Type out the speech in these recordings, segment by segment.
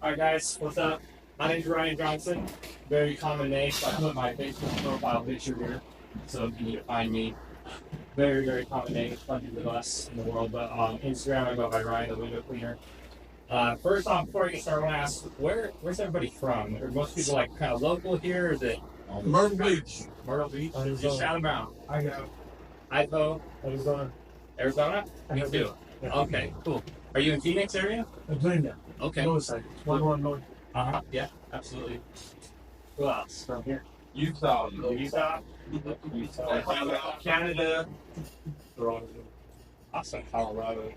Alright guys, what's up? My name's Ryan Johnson. Very common name, so I put my Facebook profile picture here. So if you need to find me, very, very common name, hundreds of us in the world. But on Instagram, I go by Ryan the Window Cleaner. First off, before I get started, I want to ask, where's everybody from? Are most people like kind of local here? Or is it Myrtle Beach. Myrtle Beach? Arizona. Just shout them out. I know. Idaho, Arizona. Arizona? Me too. Okay, cool. Are you in Phoenix area? Atlanta. Okay. North side. One north. Yeah, absolutely. Who else from here? Utah. Utah? Canada. Awesome. Colorado.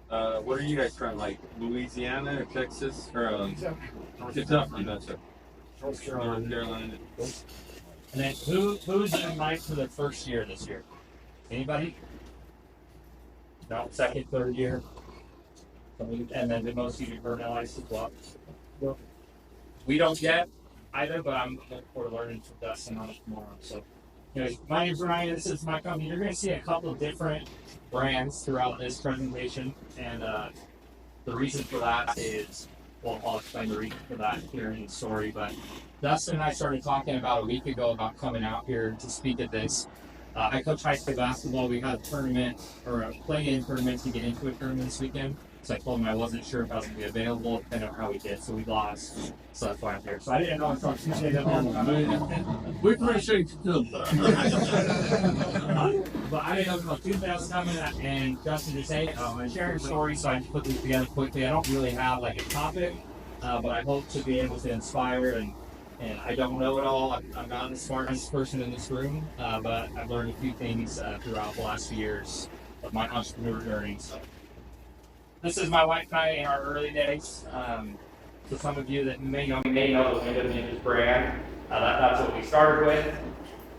Where are you guys from? Like Louisiana or Texas or Kentucky? That's it. North North Carolina. And then who's in line for the first year this year? Anybody? No, second, third year. And then the most of you are analyzed as well. No. We don't yet either, but I'm looking forward to learning from Dustin on it tomorrow. So, anyways, my name's Ryan. This is my company. You're going to see a couple of different brands throughout this presentation, and the reason for that is, well, I'll explain the reason for that here in the story. But Dustin and I started talking about a week ago about coming out here to speak at this. I coach high school basketball. We had a tournament or a play-in tournament to get into a tournament this weekend. So I told him I wasn't sure if I was going to be available, depending on how we did. So we lost. So that's why I'm here. So I didn't know until Tuesday that We appreciate you too. but I didn't know until Tuesday I was coming, and Justin just said, I'm sharing a story, so I just put this together quickly. I don't really have like a topic, but I hope to be able to inspire, and I don't know it all. I'm not the smartest person in this room, but I've learned a few things throughout the last few years of my entrepreneur journey. So this is my wife and I in our early days. So some of you that may know the Window Ninjas brand. That's what we started with.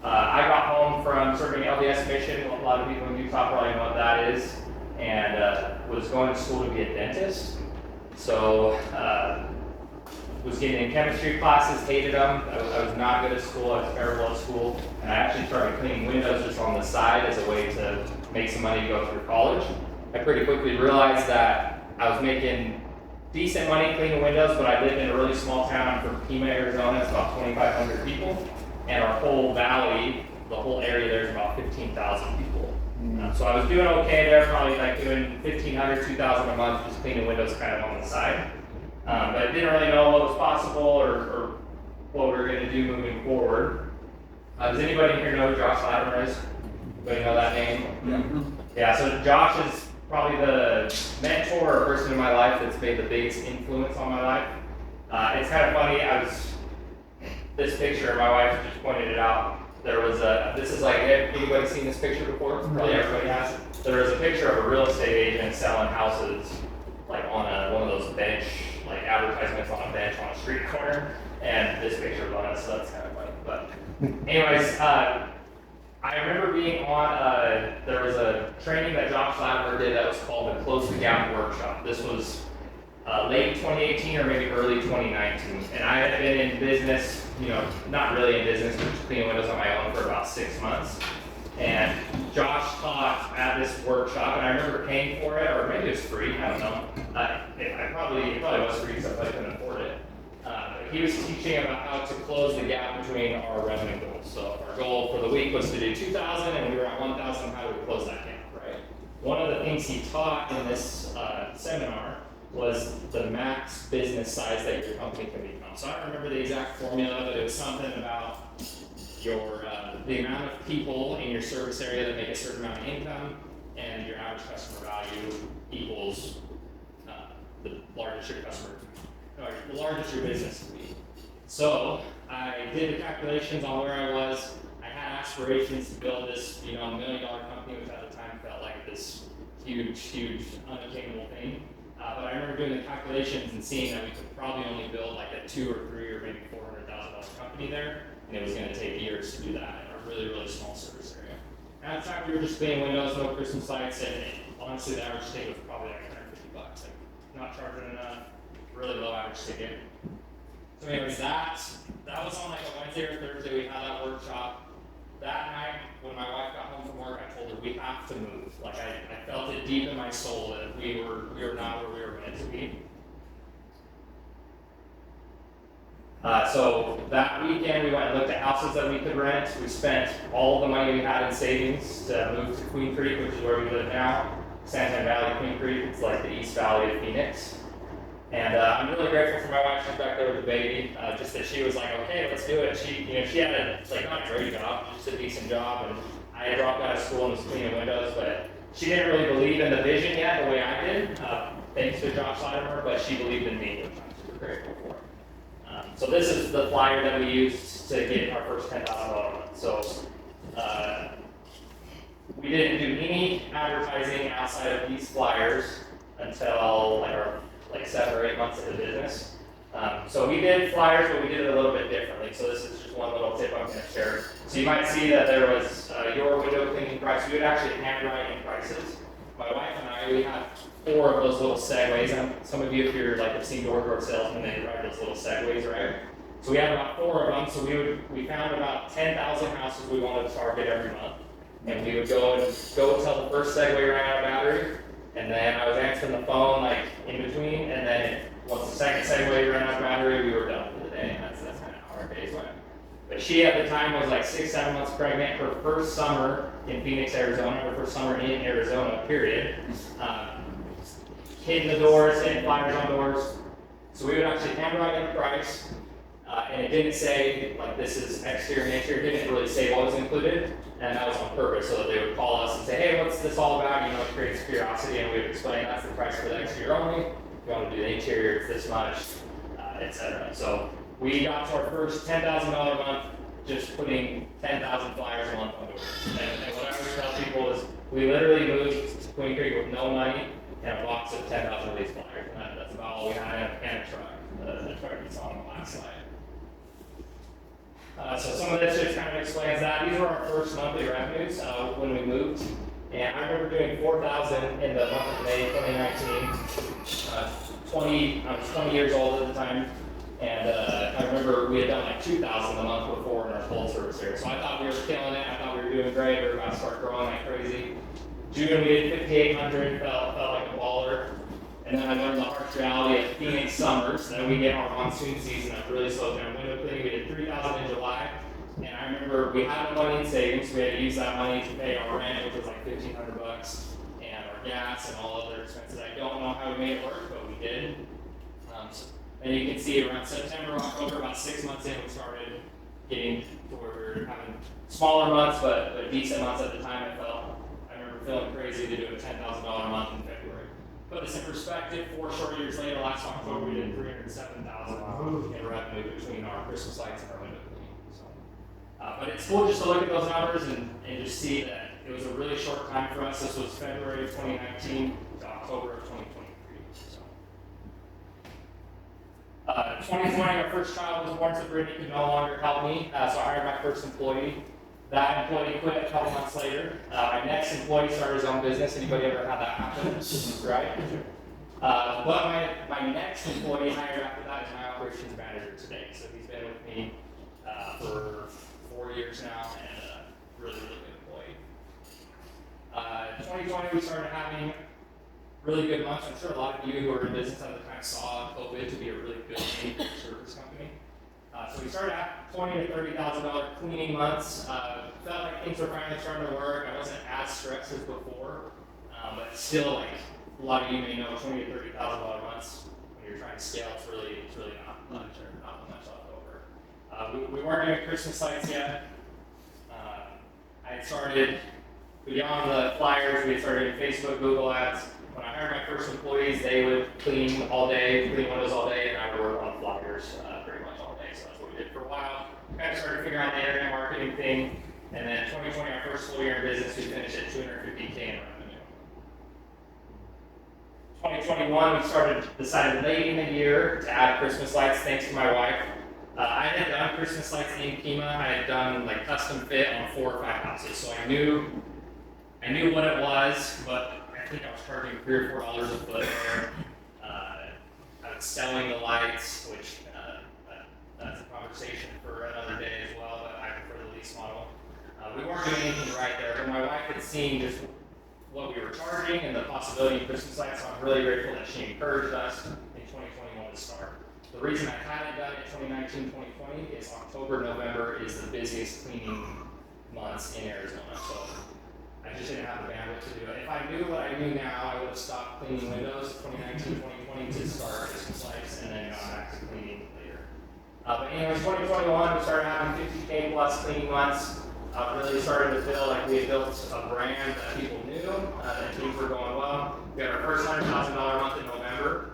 I got home from serving LDS mission. A lot of people in Utah probably know what that is, and was going to school to be a dentist. So was getting in chemistry classes, hated them. I was not good at school. I was terrible at school, and I actually started cleaning windows just on the side as a way to make some money to go through college. I pretty quickly realized that I was making decent money cleaning windows, but I lived in a really small town from Pima, Arizona. It's about 2,500 people, and our whole valley, the whole area there is about 15,000 people. So I was doing okay there, probably like doing 1,500, 2,000 a month, just cleaning windows kind of on the side. But I didn't really know what was possible or what we were going to do moving forward. Does anybody here know who Josh Latimer is? Anybody know that name? Yeah, so Josh is probably the mentor or person in my life that's made the biggest influence on my life. It's kind of funny, this picture, my wife just pointed it out. There was this is like, anybody seen this picture before? Probably everybody has. There was a picture of a real estate agent selling houses like on one of those bench, like advertisements on a bench on a street corner, and this picture was on it, so that's kind of funny. But anyways, I remember being on, there was a training that Josh Latimer did that was called the Close the Gap Workshop. This was late 2018 or maybe early 2019. And I had been in business, not really in business, but just cleaning windows on my own for about 6 months. And Josh taught at this workshop, and I remember paying for it, or maybe it was free, I don't know. It probably was free because I probably couldn't afford it. He was teaching about how to close the gap between our revenue goals. So our goal for the week was to do 2,000, and we were at 1,000. How do we close that gap, right? One of the things he taught in this seminar was the max business size that your company can become. So I don't remember the exact formula, but it was something about the amount of people in your service area that make a certain amount of income, and your average customer value equals the largest your business can be. So I did the calculations on where I was. I had aspirations to build this, $1 million company, which at the time felt like this huge, unattainable thing. But I remember doing the calculations and seeing that we could probably only build like a $2 or $3 or maybe $400,000 company there, and it was going to take years to do that in a really small service area. And at the time, we were just cleaning windows, no Christmas lights, and honestly, the average ticket was probably like $150, like not charging enough. Really low average ticket. So anyways, that was on like a Wednesday or Thursday. We had that workshop. that night when my wife got home from work, I told her we have to move. Like I felt it deep in my soul that we were not where we were meant to be. So that weekend we went and looked at houses that we could rent. We spent all the money we had in savings to move to Queen Creek, which is where we live now. Santan Valley, Queen Creek. It's like the East Valley of Phoenix. And I'm really grateful for my wife. She's back there with the baby. Just that she was like, okay, let's do it. She had not a great job, just a decent job. And I had dropped out of school and was cleaning windows, but she didn't really believe in the vision yet the way I did. Thanks to Josh Latimer, but she believed in me, which I'm super grateful for. So this is the flyer that we used to get our first $10,000 month. So we didn't do any advertising outside of these flyers until our 7 or 8 months of the business. So we did flyers, but we did it a little bit differently. So this is just one little tip I'm going to share. So you might see that there was your window cleaning price. We would actually handwrite in prices. My wife and I, we had 4 of those little segues. And some of you, if you're have seen door-to-door salesmen, they write those little segues, right? So we had about 4 of them. So we found about 10,000 houses we wanted to target every month, and we would go till the first segue ran out of battery, and then I was answering the phone in between, and then once the second segue ran out of battery, we were done for the day. And that's kind of how our days went. But she at the time was 6-7 months pregnant. Her first summer in Phoenix, Arizona. Her first summer in Arizona, period. Hitting the doors, hitting flyers on doors. So we would actually handwrite the price, and it didn't say this is exterior and interior. It didn't really say what was included, and that was on purpose so that they would call us and say, hey, what's this all about? It creates curiosity, and we would explain that's the price for the exterior only. If you want to do the interior, it's this much, etc. So we got to our first $10,000 a month just putting 10,000 flyers a month on doors. And what I always tell people is we literally moved to Queen Creek with no money and a box of 10,000 of these flyers. And that's about all we had, and a truck. The truck you saw on the last slide. So some of this just kind of explains that. These were our first monthly revenues when we moved. And I remember doing 4,000 in the month of May 2019. I was 20 years old at the time. And I remember we had done 2,000 the month before in our full service here. So I thought we were killing it. I thought we were doing great. We were about to start growing like crazy. June we did 5,800, felt like a baller. And then I learned the harsh reality of Phoenix summers. Then we get our monsoon season that really slows down window cleaning. We did 3,000 in July. And I remember we had no money in savings. We had to use that money to pay our rent, which was $1,500, and our gas and all other expenses. I don't know how we made it work, but we did. And you can see around September, October, about 6 months in, we started getting to where we were having smaller months, but decent months at the time. I remember feeling crazy to do a $10,000 a month in February. Put this in perspective, 4 short years later, last October, we did $307,000 in revenue between our Christmas lights and our window cleaning. So, but it's cool just to look at those numbers and just see that it was a really short time for us. This was February of 2019 to October of 2023. 2020, our first child was born, so Brittany could no longer help me, so I hired my first employee. That employee quit a couple months later. My next employee started his own business. Anybody ever had that happen? Right? But my next employee hired after that is my operations manager today. So he's been with me for 4 years now, and really, really good employee. 2020, we started having really good months. I'm sure a lot of you who are in business at the time saw COVID to be a really good thing for a service company. So we started at $20,000 to $30,000 cleaning months. Felt like things were finally starting to work. I wasn't as stressed as before, but still, a lot of you may know, $20,000 to $30,000 months when you're trying to scale, it's really not much or not much left over. We weren't doing Christmas lights yet. I had started beyond the flyers. We had started doing Facebook, Google ads. When I hired my first employees, they would clean all day, clean windows all day, and I would work on flyers pretty much all day. So that's what we did for a while. Kind of started figuring out the internet marketing thing, and then 2020, our first full year in business, we finished at $250K in revenue. 2021, we decided late in the year to add Christmas lights, thanks to my wife. I had done Christmas lights in Pima. I had done custom fit on 4 or 5 houses, so I knew what it was, but I think I was charging $3 or $4 a foot there. I was selling the lights, which that's a conversation for another day as well, but I prefer the lease model. We weren't doing anything right there, but my wife had seen just what we were charging and the possibility of Christmas lights, so I'm really grateful that she encouraged us in 2021 to start. The reason I hadn't done it 2019, 2020 is October, November is the busiest cleaning months in Arizona, so I just didn't have the bandwidth to do it. If I knew what I knew now, I would have stopped cleaning windows 2019, 2020 to start Christmas lights and then gone back to cleaning later. But anyways, 2021, we started having 50K plus cleaning months. Really started to feel like we had built a brand that people knew, that things were going well. We had our first $100,000 month in November,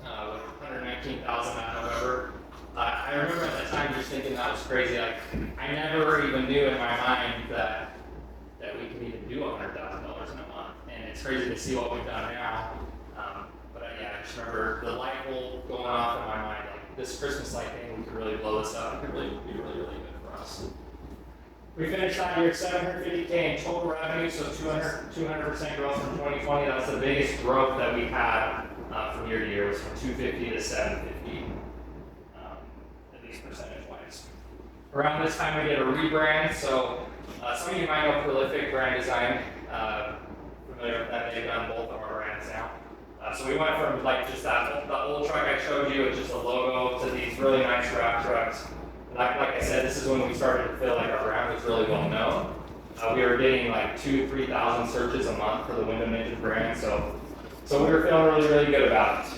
with $119,000 that November. I remember at the time just thinking that was crazy. Like, I never even knew in my mind that we could even do $100,000 in a month. And it's crazy to see what we've done now. Yeah, I just remember the light bulb going off in my mind. Like, this Christmas light thing, we could really blow this up. It could really be really, really good for us. We finished that year at $750K in total revenue, so 200% growth from 2020. That's the biggest growth that we had from year to year, was from 250 to 750, at least percentage-wise. Around this time, we did a rebrand. So some of you might know Prolific Brand Design. Familiar with that? They've done both of our brands now. So we went from like just the old truck I showed you with just a logo to these really nice wrap trucks. Like I said, this is when we started to feel like our brand was really well known. We were getting like 2,000 to 3,000 searches a month for the Window Ninja brand, so we were feeling really, really good about it.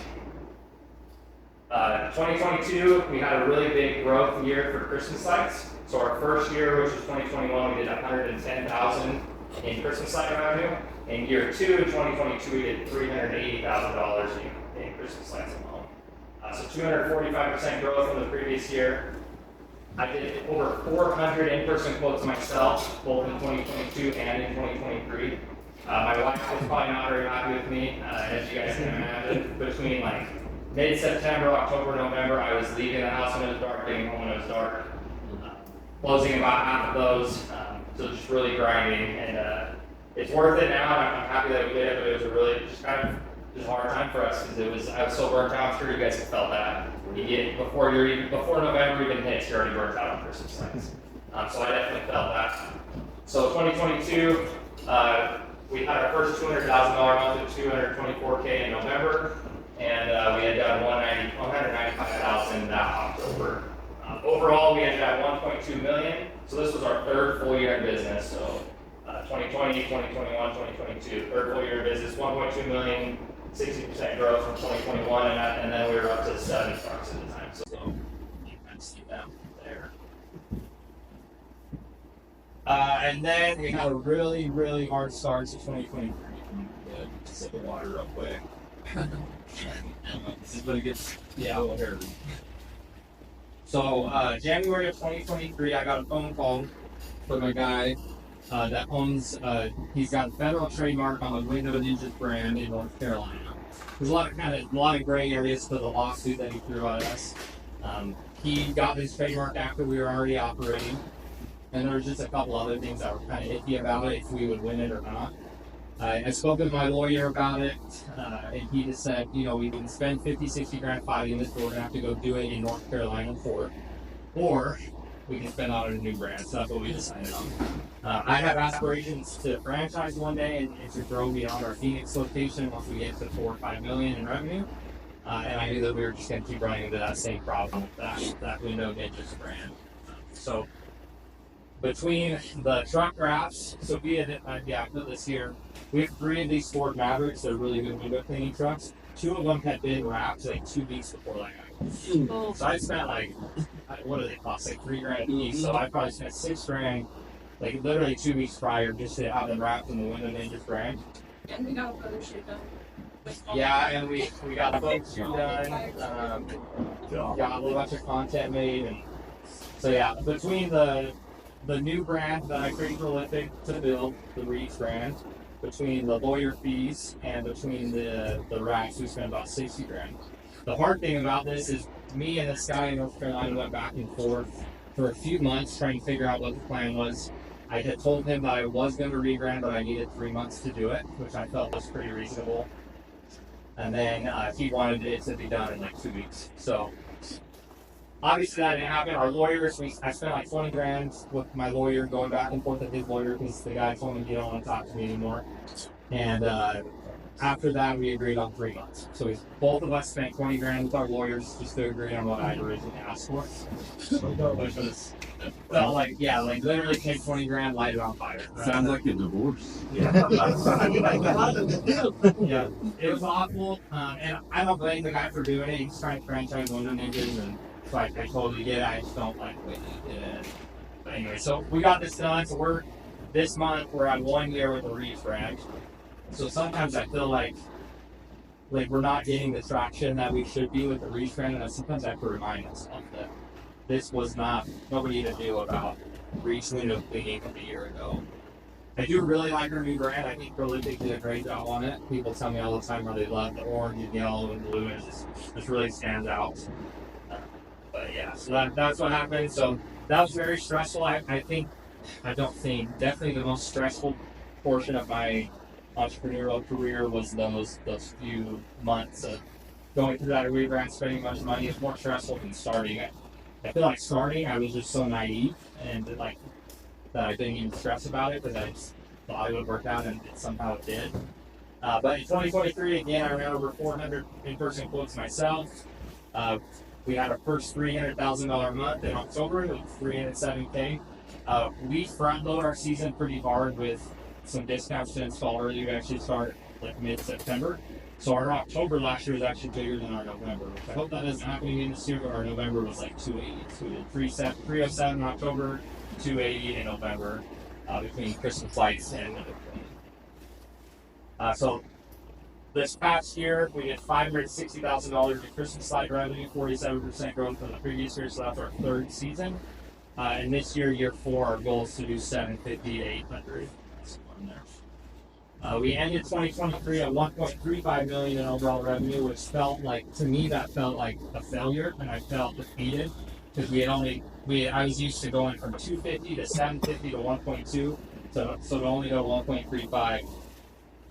2022, we had a really big growth year for Christmas lights. So our first year, which was 2021, we did 110,000 in Christmas light revenue. In year 2, in 2022, we did $380,000 in Christmas lights alone. So 245% growth from the previous year. I did over 400 in-person quotes myself, both in 2022 and in 2023. My wife was probably not very happy with me, as you guys can imagine. Between like mid-September, October, November, I was leaving the house when it was dark, getting home when it was dark, closing about half of those. So just really grinding, and it's worth it now. And I'm happy that we did it, but it was a really just kind of just hard time for us because I was so burnt out. I'm sure you guys have felt that. You get before November even hits, you're already burnt out on Christmas lights. So I definitely felt that. So 2022, we had our first $200,000 month of $224K in November, and we had done $195,000 that October. Overall, we ended at $1.2 million. So this was our third full year in business. So 2020, 2021, 2022, third full year in business, $1.2 million. 60% growth from 2021, and then we were up to 7 trucks at the time. So you can see them there. And then we had a really, really hard start to 2023. Good. Sip of water real quick. This is when it gets Yeah. a little hairy. So January of 2023, I got a phone call from a guy that owns. He's got a federal trademark on the Window Ninja brand in North Carolina. There's a lot of gray areas to the lawsuit that he threw at us. He got his trademark after we were already operating, and there was just a couple other things that were kind of iffy about it, if we would win it or not. I spoke with my lawyer about it, and he just said, we can spend 50, 60 grand fighting this, but we're gonna have to go do it in North Carolina court, or we can spend on a new brand. So that's what we decided on. I have aspirations to franchise one day and to grow beyond our Phoenix location once we get to 4 or 5 million in revenue. And I knew that we were just going to keep running into that same problem with that Window Ninjas brand. So between the truck wraps, so we had, this year, we have 3 of these Ford Mavericks that are really good window cleaning trucks. 2 of them had been wrapped like 2 weeks before that guy. So I spent like, what do they cost? Like $3 grand a piece. So I probably spent $6 grand, like literally 2 weeks prior, just to have them wrapped in the Window Ninjas brand. And we got other shit done. Yeah, and we got folks done. Got a little bunch of content made, and so yeah, between the new brand that I created Prolific to build, the Reach brand, between the lawyer fees and between the racks, we spent about 60 grand. The hard thing about this is me and this guy in North Carolina went back and forth for a few months trying to figure out what the plan was. I had told him that I was going to rebrand, but I needed 3 months to do it, which I felt was pretty reasonable. And then he wanted it to be done in like 2 weeks. So obviously that didn't happen. Our lawyers, I spent like 20 grand with my lawyer going back and forth with his lawyer because the guy told me he don't want to talk to me anymore. And after that, we agreed on 3 months. So both of us spent 20 grand with our lawyers just to agree on what I originally asked for. Which was felt like literally take 20 grand, light it on fire. Sounds like a divorce. Yeah, yeah, it was awful, and I don't blame the guy for doing it. He's trying to franchise one of the niggas, and so I totally get it. I just don't like the way he did it. But anyway, so we got this done. So this month we're at 1 year with the rebrand. So sometimes I feel like we're not getting the traction that we should be with the rebrand, and sometimes I have to remind myself that this was not nobody even knew about window cleaning a year ago. I do really like our new brand. I think Prolific did a great job on it. People tell me all the time how they love the orange and yellow and blue, and it just really stands out. But yeah, so that's what happened. So that was very stressful. Definitely the most stressful portion of my entrepreneurial career was those few months of going through that rebrand, spending a bunch of money. It's more stressful than starting. I feel like starting, I was just so naive and that I didn't even stress about it because I just thought it would work out, and somehow it did. But in 2023, again, I ran over 400 in-person quotes myself. We had our first $300,000 month in October. It was $307K. We front load our season pretty hard with some discounts to install early. We actually start mid-September. So our October last year was actually bigger than our November. I hope that doesn't happen again this year, but our November was 280. So we did 307 in October, 280 in November, between Christmas lights and so this past year we did $560,000 in Christmas light revenue, 47% growth from the previous year. So that's our third season. And this year 4, our goal is to do 750 to 800. We ended 2023 at $1.35 million in overall revenue, which felt like a failure, and I felt defeated because I was used to going from 250 to 750 to 1.2, so to only go 1.35,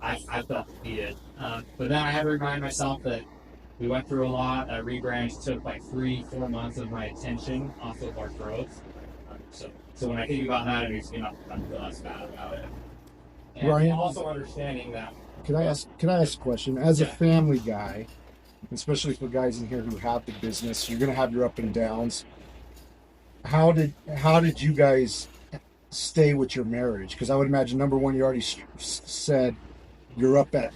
I felt defeated. But then I had to remind myself that we went through a lot. Rebrand took 3-4 months of my attention off of our growth. So when I think about that, it makes me not feel less bad about it. And Ryan, also understanding that. Can I ask a question? As a family guy, especially for guys in here who have the business, you're going to have your up and downs. How did you guys stay with your marriage? Because I would imagine, number one, you already said you're up at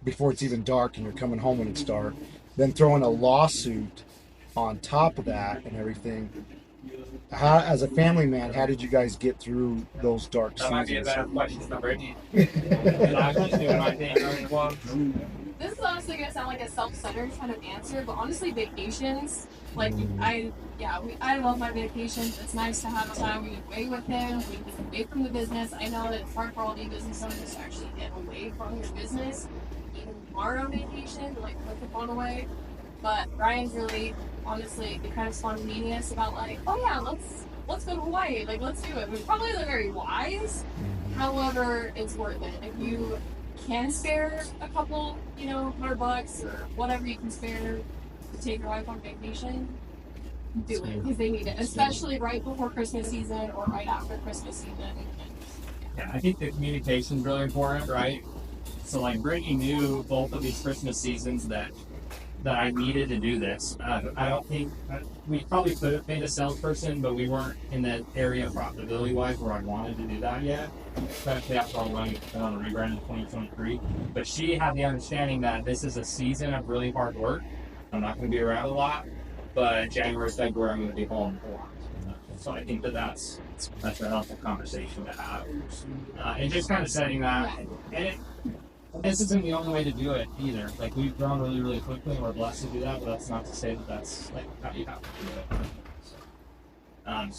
before it's even dark and you're coming home when it's dark. Then throwing a lawsuit on top of that and everything. As a family man, how did you guys get through those dark seasons? That might be a better question number 8. This is honestly gonna sound like a self-centered kind of answer, but honestly, vacations, I love my vacations. It's nice to have time we get away with him, we get away from the business. I know that it's hard for all the business owners to actually get away from your business, even when you are on vacation, to put the phone away. But Ryan's really, honestly, kind of spontaneous about let's go to Hawaii, let's do it. Which probably isn't very wise. However, it's worth it. If you can spare a couple, $100 or whatever you can spare to take your wife on vacation, do it because they need it, especially right before Christmas season or right after Christmas season. Yeah, I think the communication is really important, right? So Brittany knew both of these Christmas seasons that I needed to do this. I don't think we probably could have paid a salesperson, but we weren't in that area profitability wise where I wanted to do that yet. Especially after all the money we spent on the rebrand in 2023. But she had the understanding that this is a season of really hard work. I'm not going to be around a lot, but January, February, I'm going to be home a lot. So I think that's a helpful conversation to have. And just kind of setting that. And this isn't the only way to do it either. We've grown really, really quickly, and we're blessed to do that. But that's not to say that that's how you have to do it.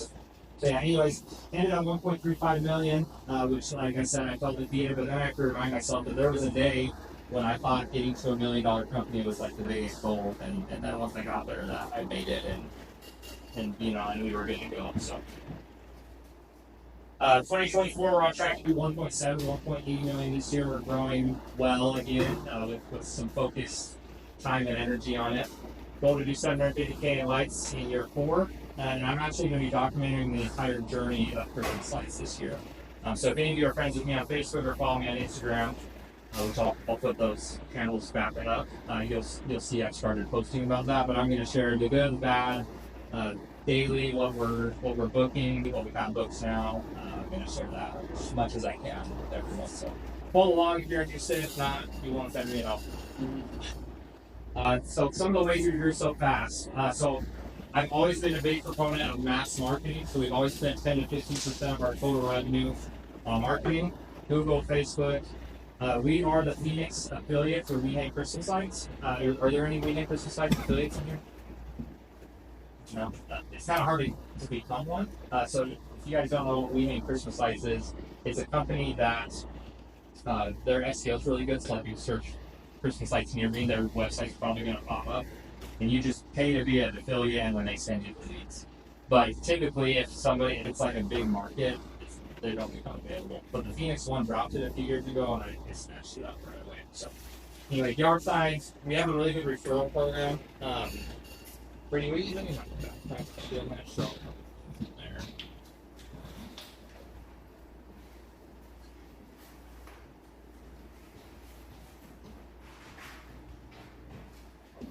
So yeah. Anyways, ended up 1.35 million, which, like I said, I felt defeated. But then I have to remind myself that there was a day when I thought getting to $1 million company was the biggest goal, and then once I got there, that I made it, and we were good to go. So. 2024, we're on track to do 1.7, 1.8 million this year. We're growing well again with some focused time and energy on it. goal to do 750K in lights in year 4. And I'm actually going to be documenting the entire journey of Christmas lights this year. So if any of you are friends with me on Facebook or follow me on Instagram, which I'll put those handles back up, you'll see I've started posting about that. But I'm going to share the good, the bad, daily, what we're booking, what we've got booked now. I'm going to share that as much as I can with everyone. So follow along if you're interested. If not, you won't offend me at all. So some of the ways you grew so fast. So I've always been a big proponent of mass marketing. So we've always spent 10 to 15% of our total revenue on marketing, Google, Facebook. We are the Phoenix affiliate for We Hang Christmas Lights. Are there any We Hang Christmas Lights affiliates in here? No. It's kind of hard to become one. So if you guys don't know what We Hang Christmas Lights is, it's a company that their SEO is really good. So if you search Christmas lights near me, their website's probably going to pop up. And you just pay to be an affiliate and when they send you the leads. But typically, if it's like a big market, they don't become available. But the Phoenix one dropped it a few years ago and I snatched it up right away. So anyway, yard signs, we have a really good referral program. Pretty easy. There.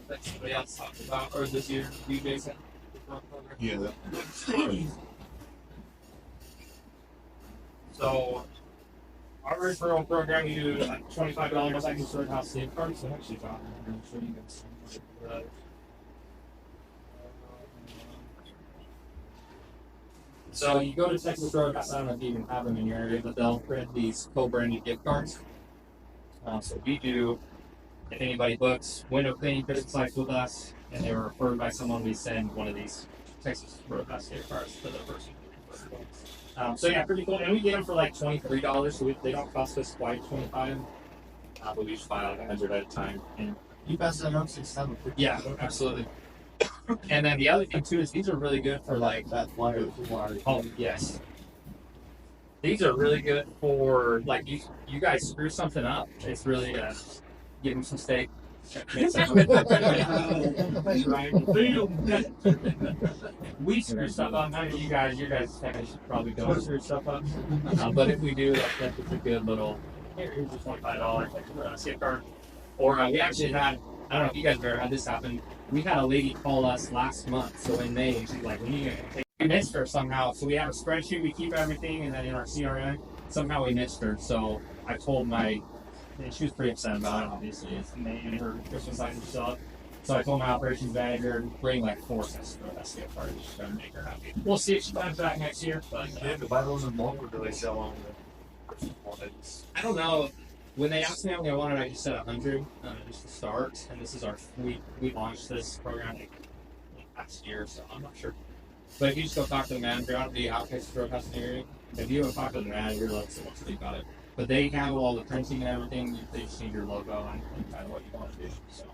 That somebody else talked about, or this year, you Jason? Yeah. So, our referral program, you do $25 I can start house safe cards. So actually, John, I'm going to show you guys. So you go to Texas Roadhouse. I don't know if you even have them in your area, but they'll print these co-branded gift cards. So we do. If anybody books window cleaning Christmas lights with us, and they were referred by someone, we send one of these Texas Roadhouse gift cards to the person. So yeah, pretty cool. And we get them for like $23, so they don't cost us quite $25. But we just buy like 100 at a time. And You pass that on 6-7. yeah, absolutely. And then the other thing too is these are really good for like That flyer. oh yes. These are really good for like you guys screw something up. It's really give them some steak. We screw stuff up. None of you guys technically probably don't screw stuff up. But if we do, that's a good little. Here's just $25 gift card. Or we actually had. I don't know if you guys have ever had this happen. We had a lady call us last month, so in May, she's like, we missed her somehow. So we have a spreadsheet, we keep everything, and then in our CRM, somehow we missed her. So I told and she was pretty upset about it, obviously. It's May and her Christmas items still up. So I told my operations manager to bring like 4 sets of that gift card, just trying to make her happy. We'll see if she comes back next year. But To buy those in bulk, or do they sell on the I don't know. When they asked me how many I wanted, I just said 100 just to start. And this is we launched this program like last year, so I'm not sure. But if you just go talk to the manager, I don't know how Texas Roadhouse in the area. If you go talk to the manager, let us know what you about it. But they handle all the printing and everything. They just need your logo and kind of what you want to do. So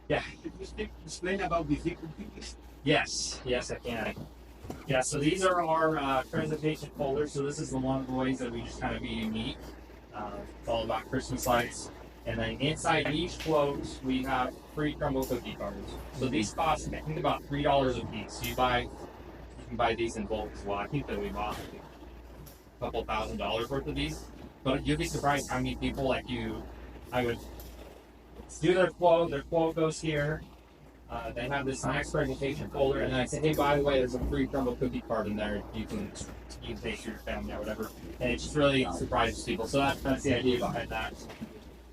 yeah. Could you explain about the difficulties? Yes, I can. Yeah, so these are our presentation folders. So this is one of the ways that we just kind of be unique. It's all about Christmas lights. And then inside each quote, we have free crumble cookie cards. So these cost, I think, about $3 a piece. So you can buy these in bulk as well. I think that we bought a couple $1,000s worth of these. But you'll be surprised how many people I would do their quote goes here. They have this nice presentation folder, and then I say, hey, by the way, there's a free crumble cookie card in there. You can take your family or whatever. And it just really surprises people. So that's the idea behind that.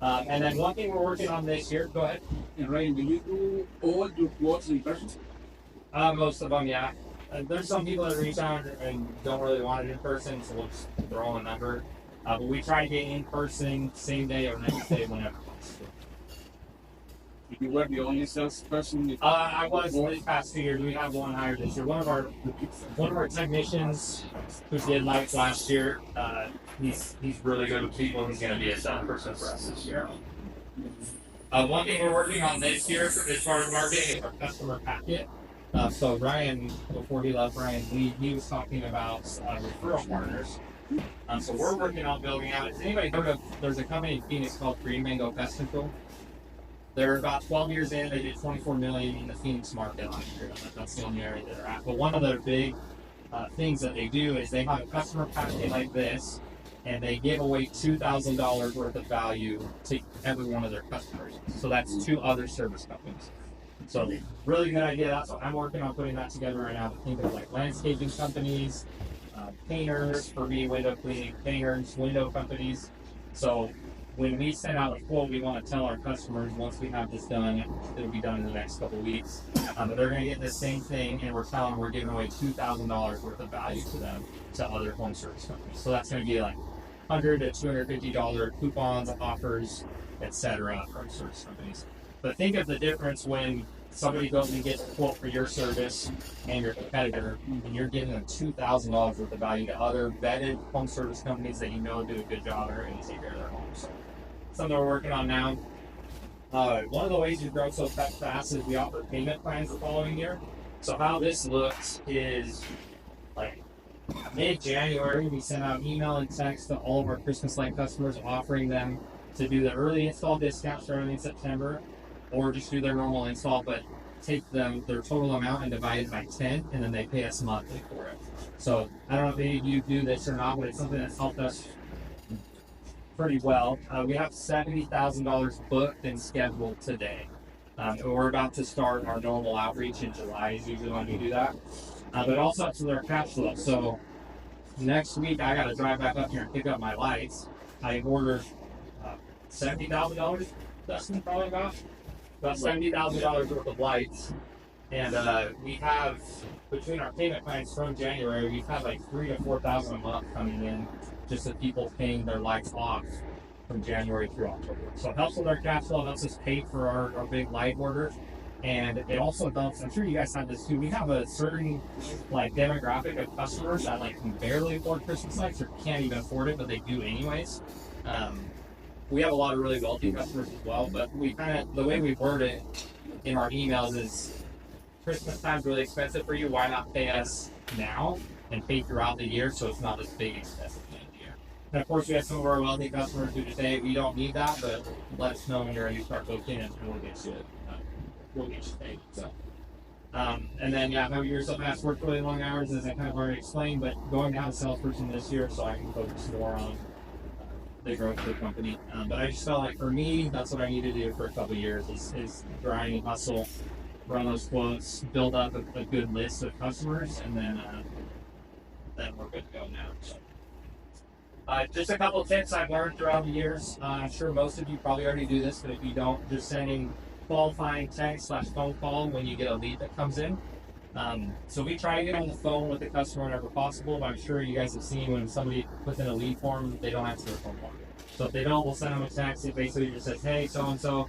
And then one thing we're working on this year, go ahead. And Ryan, do you do all your quotes in person? Most of them, yeah. There's some people that reach out and don't really want it in person, so we'll just throw a number. But we try to get in person same day or next day whenever possible. You were the only salesperson? I was this past 2 years. We have one hired this year. One of our technicians who did lights last year. He's really good with people. He's going to be a salesperson for us this year. One thing we're working on this year as far as marketing is our customer packet. So Ryan, before he left, he was talking about referral partners. So we're working on building out. Has anybody heard of? There's a company in Phoenix called Green Mango Pest Control. They're about 12 years in. They did 24 million in the Phoenix market last year. That's the only area they're at. But one of the big things that they do is they have a customer package like this, and they give away $2,000 worth of value to every one of their customers. So that's 2 other service companies. So really good idea. That's what I'm working on putting that together right now. Think of like landscaping companies, painters, for me, window cleaning, painters, window companies. So when we send out a quote, we want to tell our customers once we have this done, it'll be done in the next couple of weeks. But they're going to get the same thing, and we're telling them we're giving away $2,000 worth of value to them to other home service companies. So that's going to be like $100 to $250 coupons, offers, etc. from service companies. But think of the difference when somebody goes and gets a quote for your service and your competitor, and you're giving them $2,000 worth of value to other vetted home service companies that you know do a good job and are going to take care of their homes. So, something we're working on now. One of the ways we grow so fast is we offer payment plans the following year. So how this looks is like mid-January, we send out email and text to all of our Christmas light customers offering them to do the early install discount starting in September, or just do their normal install, but take their total amount and divide it by 10, and then they pay us monthly for it. So I don't know if any of you do this or not, but it's something that's helped us pretty well. We have $70,000 booked and scheduled today. We're about to start our normal outreach in July is usually when we do that. But also up to their cash flow. So next week I got to drive back up here and pick up my lights. I ordered $70,000. Dustin probably about $70,000 worth of lights, and we have between our payment plans from January, we've had like $3,000 to $4,000 a month coming in just of people paying their lights off from January through October. So it helps with our cash flow, helps us pay for our big light order, and it also helps. I'm sure you guys have this too. We have a certain like demographic of customers that like can barely afford Christmas lights or can't even afford it, but they do anyways. We have a lot of really wealthy customers as well, but we kind of, the way we word it in our emails is Christmas time's really expensive for you. Why not pay us now and pay throughout the year so it's not this big expense at the end of the year? And of course, we have some of our wealthy customers who just say, we don't need that, but let us know when you're ready to start booking and we'll get you paid. So, and then, yeah, maybe you're so fast, work really long hours, as I kind of already explained, but going down a salesperson this year so I can focus more on the growth of the company. But I just felt like for me, that's what I need to do for a couple of years is grind and hustle, run those quotes, build up a good list of customers, and then we're good to go now. So, just a couple of tips I've learned throughout the years. I'm sure most of you probably already do this, but if you don't, just sending qualifying text/phone call when you get a lead that comes in. So we try to get on the phone with the customer whenever possible, but I'm sure you guys have seen when somebody puts in a lead form, they don't answer their phone call. So if they don't, we'll send them a text. It basically just says, hey, so-and-so,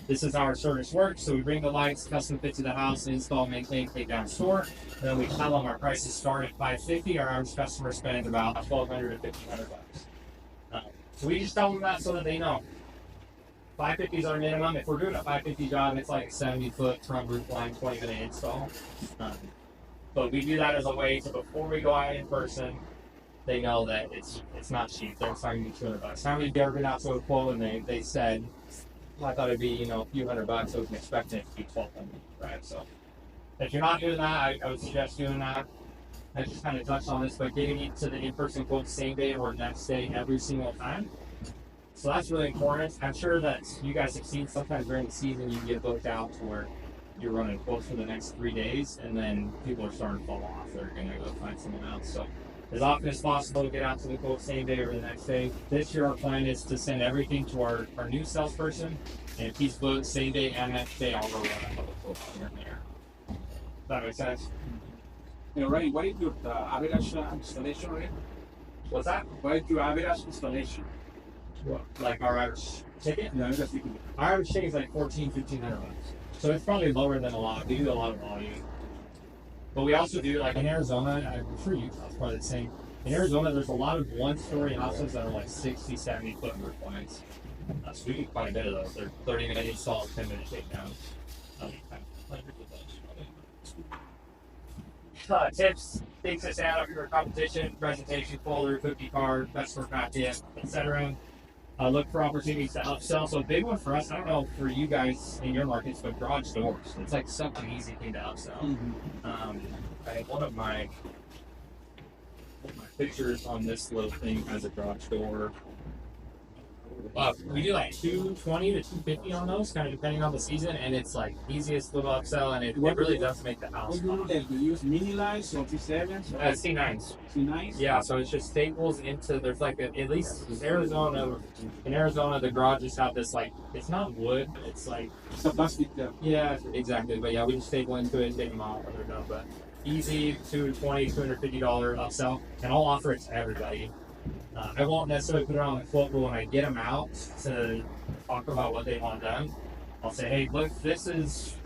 this is how our service works. So we bring the lights, custom fit to the house, install, maintain, take down, store. And then we tell them our prices start at $550. Our average customer spends about $1,200 to $1,500. So we just tell them that so that they know. $550 is our minimum. If we're doing a $550 job, it's like a 70-foot front roof line, 20-minute install. But we do that as a way to, before we go out in person, they know that it's not cheap. They're starting to be $200. How many of you ever been out to a quote and they said, well, I thought it'd be a few $100. I wasn't expecting it to be $1,200, right? So if you're not doing that, I would suggest doing that. I just kind of touched on this, but getting into the in-person quote same day or next day every single time. So that's really important. I'm sure that you guys have seen sometimes during the season you can get booked out to where you're running quotes for the next 3 days, and then people are starting to fall off. They're going to go find someone else. So as often as possible, get out to the quote same day or the next day. This year, our plan is to send everything to our new salesperson, and if he's booked same day and next day, I'll go run another quote here and there. Does that make sense? Ray, what is your average installation rate? What's that? What is your average installation? What, like our average ticket? Yeah, I'm just thinking. Our average ticket is like $1,400-$1,500. So it's probably lower than a lot. We do a lot of volume. But we also do, like in Arizona, I'm sure Utah's probably the same. In Arizona, there's a lot of one-story houses that are like 60, 70-foot roof lines. So we do quite a bit of those. They're 30-minute installs, 10-minute takedowns. Tips, things to stand up for your competition, presentation folder, cookie card, customer packet, etc. look for opportunities to upsell. So a big one for us, I don't know for you guys in your markets, but garage doors. It's like such an easy thing to upsell. I have one of my pictures on this little thing has a garage door. We do like 220 to 250 on those, kind of depending on the season, and it's like easiest little upsell, and it really does make the house. What do you use mini lights or P7s? C9s. C9s? Yeah, so it's just staples into. There's like at least in Arizona, the garages have this like it's not wood, but it's like It's a plastic. yeah, exactly. But yeah, we just staple into it, take them off, and they're done. But easy $220, $250 upsell, and I'll offer it to everybody. I won't necessarily put it on the quote, but when I get them out to talk about what they want done, I'll say, hey, look, this is,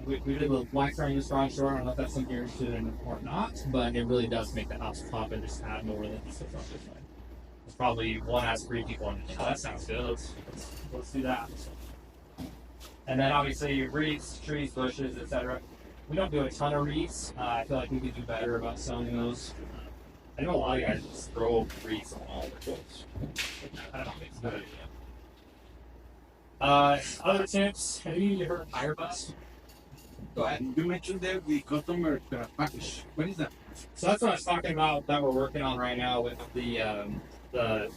we did a black trying this garage door. I don't know if that's something you're interested in or not, but it really does make the house pop and just add more than just a front this way. It's probably one out of 3 people, and oh, that sounds good. Let's do that. And then obviously wreaths, trees, bushes, etc. We don't do a ton of wreaths. I feel like we could do better about selling those. I know a lot of guys just throw wreaths on all the quotes. I don't think it's a good idea. Other tips, have you heard of Fire Bus? Go ahead. You mentioned that the customer package. What is that? So that's what I was talking about that we're working on right now with the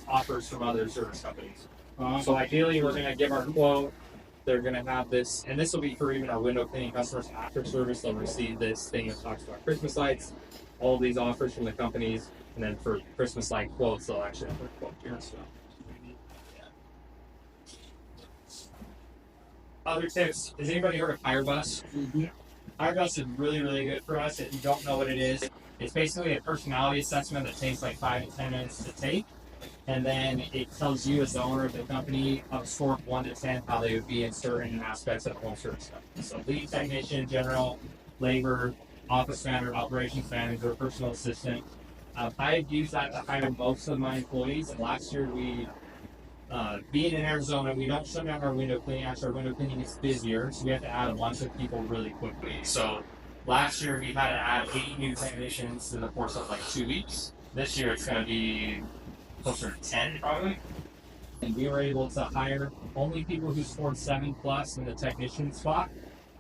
offers from other service companies. So ideally, we're going to give our quote. They're going to have this, and this will be for even our window cleaning customers after service. They'll receive this thing that talks about Christmas lights, all these offers from the companies, and then for Christmas light quotes, they'll actually have their quote here. So. Other tips, has anybody heard of Firebus? Firebus is really, really good for us. If you don't know what it is, it's basically a personality assessment that takes like 5 to 10 minutes to take. And then it tells you as the owner of the company on a score of 1 to 10 how they would be in certain aspects of the home service company. So lead technician, general, labor, office manager, operations manager, personal assistant. I've used that to hire most of my employees. And last year being in Arizona, we don't shut down our window cleaning. Actually, our window cleaning is busier, so we have to add a bunch of people really quickly. So last year we had to add 8 new technicians in the course of like 2 weeks. This year it's going to be closer to 10 probably. And we were able to hire only people who scored 7+ in the technician spot,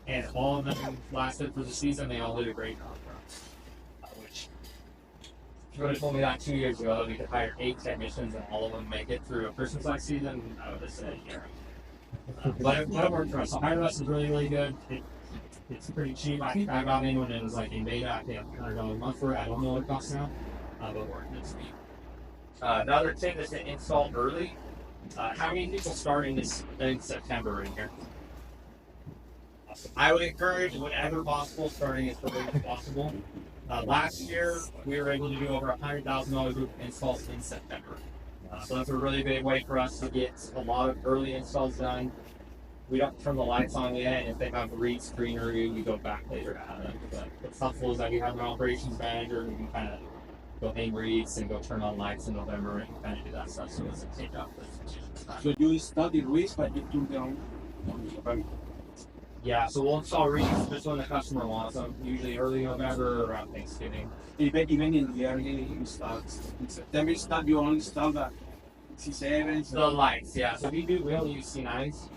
and all of them lasted for the season. They all did a great job for us. Which, if you would have told me that 2 years ago, we could hire 8 technicians and all of them make it through a Christmas light season, I would have said, yeah. But it worked for us. So Hire Us is really, really good. It's pretty cheap. I think I got in when it was like in beta. I paid $100 a month for it. I don't know what it costs now, but it worked. It's cheap. Another tip is to install early. How many people starting this in September in here? I would encourage, whenever possible, starting as early as possible. Last year, we were able to do over $100,000 group installs in September. So that's a really big way for us to get a lot of early installs done. We don't turn the lights on yet. If they have wreaths, greenery, we go back later to add them. But what's helpful is that we have an operations manager who can kind of go hang wreaths and go turn on lights in November and kind of do that stuff so it doesn't take up the So you install the wreaths, but you turn them on. Yeah, so we'll install wreaths just when the customer wants them, usually early November or around Thanksgiving. Even in the early installs. In September, you only install the C7s. The lights, yeah. So we only use C9s,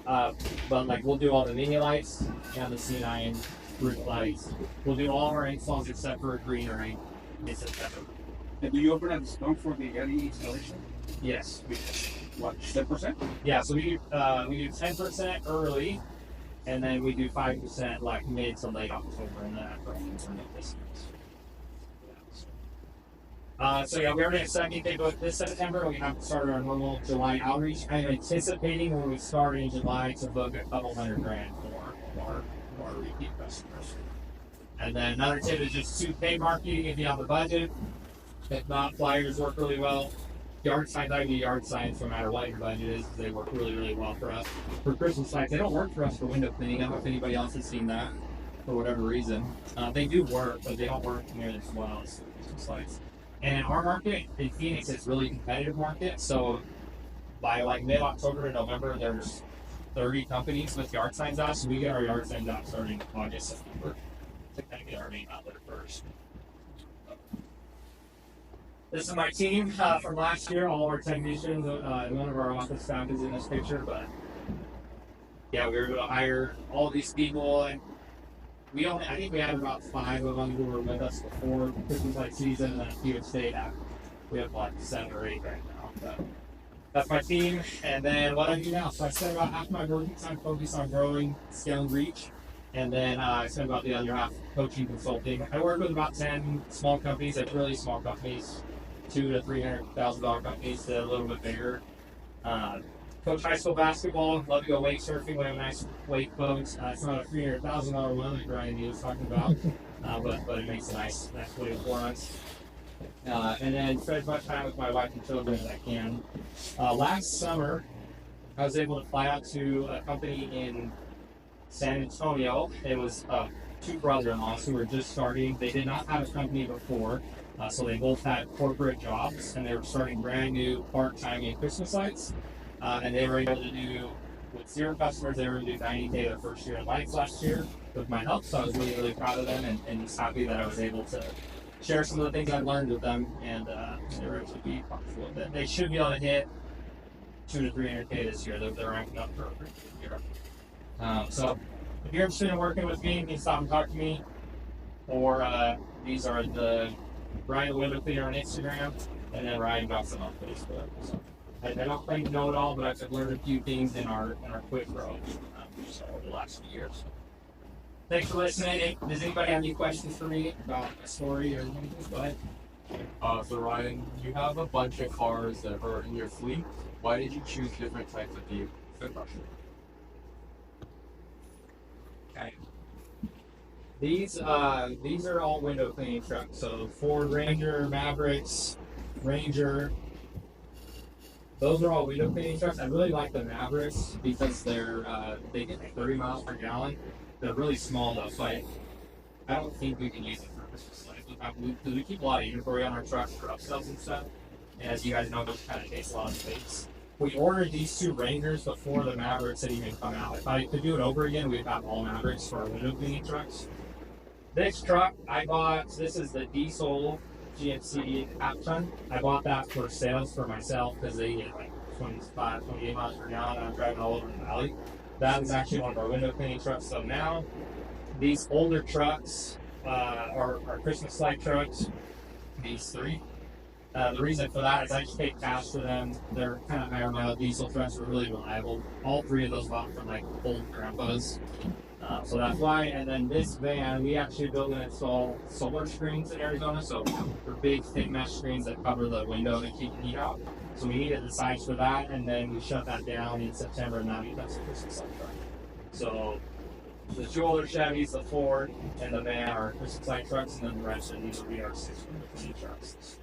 but like we'll do all the mini lights and the C9 roof lights. We'll do all of our installs except for greenery in September. And do you offer a discount for the early installation? Yes, we do. What, 10%? Yeah, so we do 10% early, and then we do 5% like mid to late October, and then after this. So yeah, we already have 70 they booked this September. We have started our normal July outreach. I'm anticipating when we start in July to book a couple $100,000 more repeat customers. And then another tip is just to pay marketing if you have the budget. If not, flyers work really well. Yard signs, I do yard signs no matter what your budget is. They work really, really well for us. For Christmas lights, they don't work for us for window cleaning. I don't know if anybody else has seen that for whatever reason. They do work, but they don't work nearly as well as Christmas lights. And in our market, in Phoenix, it's a really competitive market. So by like mid-October to November, there's 30 companies with yard signs out. So we get our yard signs out starting August, September to kind of get our name out there first. This is my team from last year. All of our technicians, none of our office staff is in this picture, but yeah, we were able to hire all these people, and I think we had about 5 of them who were with us before the Christmas light season, and a few had stayed after. We have like 7 or 8 right now. But that's my team, and then what I do now. So I spend about half my working time focused on growing, scaling reach, and then I spend about the other half coaching, consulting. I work with about 10 small companies, like really small companies, $200,000 to $300,000 companies, to a little bit bigger. Coach high school basketball. Love to go wake surfing. We have a nice wake boat. It's not a $300,000 one like Ryan was talking about, but it makes a nice wave for us. And then spend as much time with my wife and children as I can. Last summer, I was able to fly out to a company in San Antonio. It was 2 brother-in-laws who were just starting. They did not have a company before, so they both had corporate jobs, and they were starting brand new part-time in Christmas lights. And they were able to do, with 0 customers, they were able to do 90K their first year in lights last year with my help. So I was really, really proud of them, and just happy that I was able to share some of the things I've learned with them, and they were able to be comfortable with it. They should be able to hit 200 to 300K this year. They're ranking up for a pretty good year. So if you're interested in working with me, you can stop and talk to me. Or these are the Ryanthewindowcleaner on Instagram, and then Ryan.com on Facebook. So I don't claim to know it all, but I've learned a few things in our quick growth over the last few years. Thanks for listening. Does anybody have any questions for me about a story or anything? Go ahead. So Ryan, you have a bunch of cars that are in your fleet. Why did you choose different types of vehicles? Good question. Okay. These are all window cleaning trucks. So Ford Ranger, Mavericks, Ranger. Those are all window cleaning trucks. I really like the Mavericks because they get 30 miles per gallon. They're really small though, so I don't think we can use it for Christmas lights. Because we keep a lot of inventory on our trucks for upsells and stuff. And as you guys know, those kind of takes a lot of space. We ordered these 2 Rangers before the Mavericks had even come out. If I could do it over again, we'd have all Mavericks for our window cleaning trucks. This truck I bought, this is the diesel GMC half ton. I bought that for sales for myself because they get like 25, 28 miles per gallon, and I'm driving all over the valley. That is actually one of our window cleaning trucks. So now, these older trucks are Christmas light trucks, these 3. The reason for that is I just pay cash for them. They're kind of higher mile diesel trucks, are really reliable. All 3 of those bought from like old grandpas. So that's why. And then this van, we actually build and install solar screens in Arizona. So they're big, thick mesh screens that cover the window and keep the heat out. So we needed the size for that, and then we shut that down in September, and now that's a Christmas light truck. So the 2 older Chevys, the Ford, and the van are Christmas light trucks, and then the rest of these will be our 6 window trucks.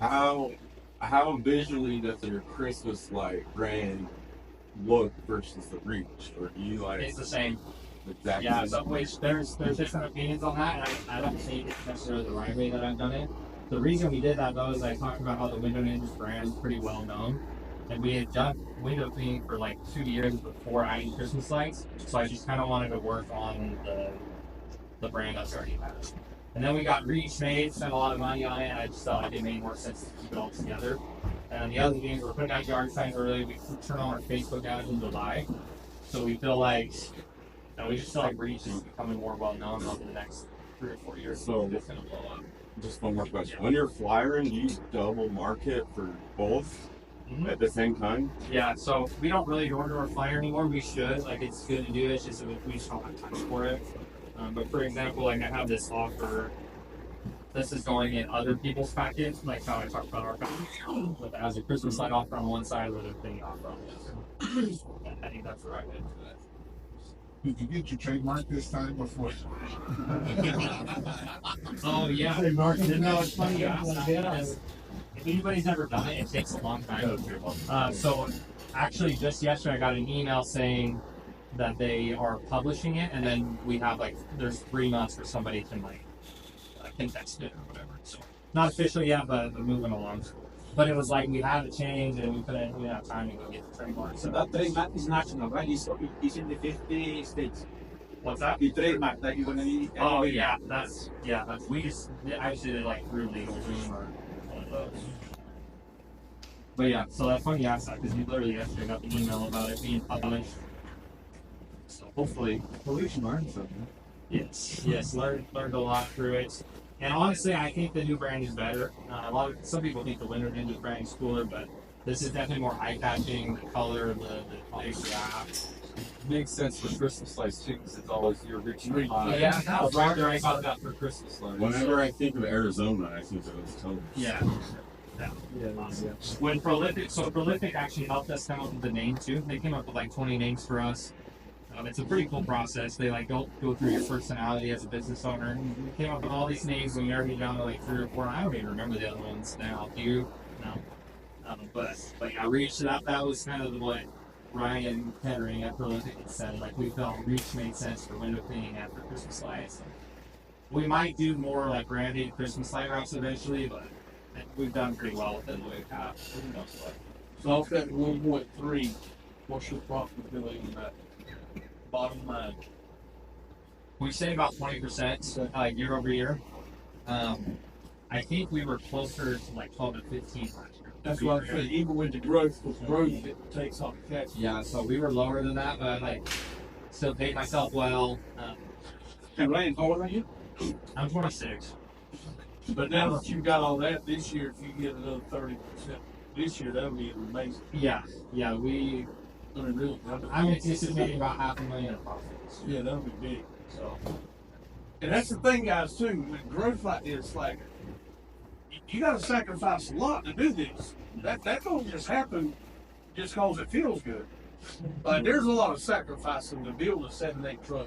How visually does your Christmas light brand look versus the reach? Or do you like It's the same. exactly? Yeah, so there's different opinions on that, and I don't think it's necessarily the right way that I've done it. The reason we did that though is I talked about how the Window Ninjas brand is pretty well known, and we had done window cleaning for like 2 years before adding Christmas lights, so I just kind of wanted to work on the brand that's already had. And then we got Reach made, spent a lot of money on it, and I just felt like it made more sense to keep it all together. And the other thing is we're putting out yard signs early. We turn on our Facebook out in July, so we feel like we just feel like Reach is becoming more well known over the next 3 or 4 years. So it's gonna blow up. just one more question. When you're flyering, do you double market for both at the same time? Yeah, so we don't really door to door flyer anymore. We should. Like, it's good to do it, it's just we just don't have time for it. But for example, like I have this offer. This is going in other people's package, like how I talked about our package. But it has a Christmas light offer on one side with a thing offer on the other. I think that's the right way to do it. Did you get your trademark this time before? Oh yeah, trademark. No, it's funny. If anybody's ever done it, it takes a long time. So actually, just yesterday, I got an email saying that they are publishing it, and then we have there's 3 months for somebody can contest it or whatever. So not officially yet, but moving along. But it was like we had to change, and we didn't have time to go get the trademark. So that trademark is national, right? It's in the 50 states. What's that? The trademark that you're gonna need. Oh yeah, that's we just I just did it like through legal team or one of those. But yeah, so that's funny you asked that because you literally yesterday got the email about it being published. So hopefully, At least you learned something. yes, learned a lot through it. And honestly, I think the new brand is better. Some people think the Winter Ninja brand is cooler, but this is definitely more eye-catching. The color, the graph. Makes sense for Christmas lights too, because it's always your original. Yeah, no, right there, I got that for Christmas lights. Whenever I think of Arizona, I think of those colors. Yeah. When Prolific actually helped us come up with the name too. They came up with like 20 names for us. It's a pretty cool process. They like go through your personality as a business owner. We came up with all these names when we already down to like 3 or 4. I don't even remember the other ones now. Do you? No. But yeah, Reach. That was kind of what Ryan Kettering at Prolific said. Like we felt Reach made sense for window cleaning after Christmas lights. We might do more like branded Christmas light wraps eventually, but we've done pretty well with it the way we have. So off that 1.3, what's your profitability on that? Bottom line. We say about 20% year over year. I think we were closer to like 12 to 15 last year. That's what I said. Even with the growth, it takes off the catch. Yeah, so we were lower than that, but like still paid myself well. And Ryan, how old are you? I'm 26. But now that you've got all that, this year, if you get another 30% this year, that would be amazing. Yeah, I mean, really. I'm anticipating about $500,000 in profits. Yeah, that would be big. So And that's the thing, guys, too. With growth like this, like, you got to sacrifice a lot to do this. That don't just happen just because it feels good. Like, there's a lot of sacrificing to build a 7.8 truck,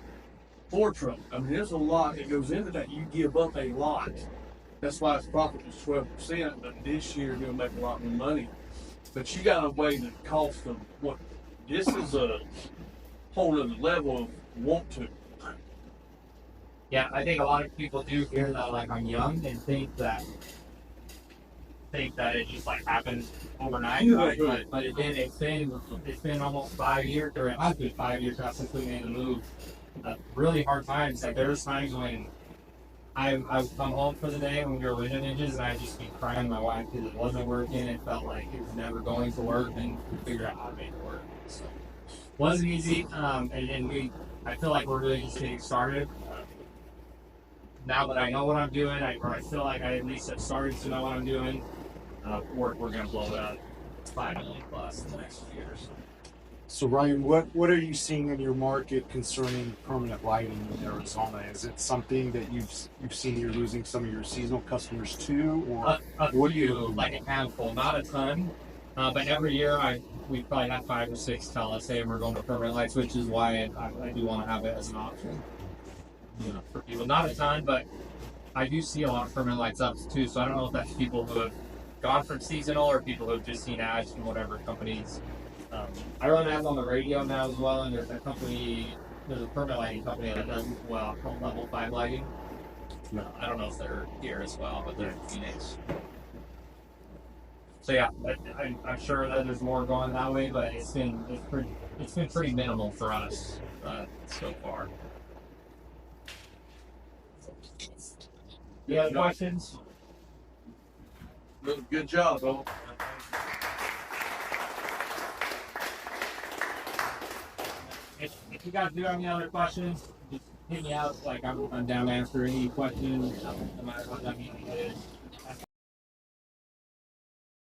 4 truck. I mean, there's a lot that goes into that. You give up a lot. That's why its profit was 12%, but this year you'll make a lot more money. But you got to weigh the cost of what. This is a whole other level of want to. yeah, I think a lot of people do hear that like I'm young and think that it just like happened overnight. Right? But it's been almost 5 years, or it has been 5 years now since we made the move. Really hard times. Like there's times when I would come home for the day when we were window ninjas, and I'd just be crying to my wife because it wasn't working. It felt like it was never going to work, and we figured out how to make it work. So wasn't easy, and I feel like we're really just getting started. Now that I know what I'm doing, or I feel like I at least have started to know what I'm doing, we're going to blow it up 5 million plus in the next few years. So Ryan, what are you seeing in your market concerning permanent lighting in Arizona? Is it something that you've seen you're losing some of your seasonal customers to, or What do you like a handful, not a ton, but every year we probably have 5 or 6 tell us, hey, we're going to permanent lights, which is why I do want to have it as an option. You know, for people, not a ton, but I do see a lot of permanent lights up too. So I don't know if that's people who have gone from seasonal or people who have just seen ads from whatever companies. I run ads on the radio now as well, and there's a permanent lighting company that does well called Level 5 Lighting. I don't know if they're here as well, but they're in Phoenix. So yeah, I'm sure that there's more going that way, but it's been pretty minimal for us so far. You have questions? Good job, though. If you guys do have any other questions, just hit me out. Like I'm down to answer any questions, no matter what that meeting is.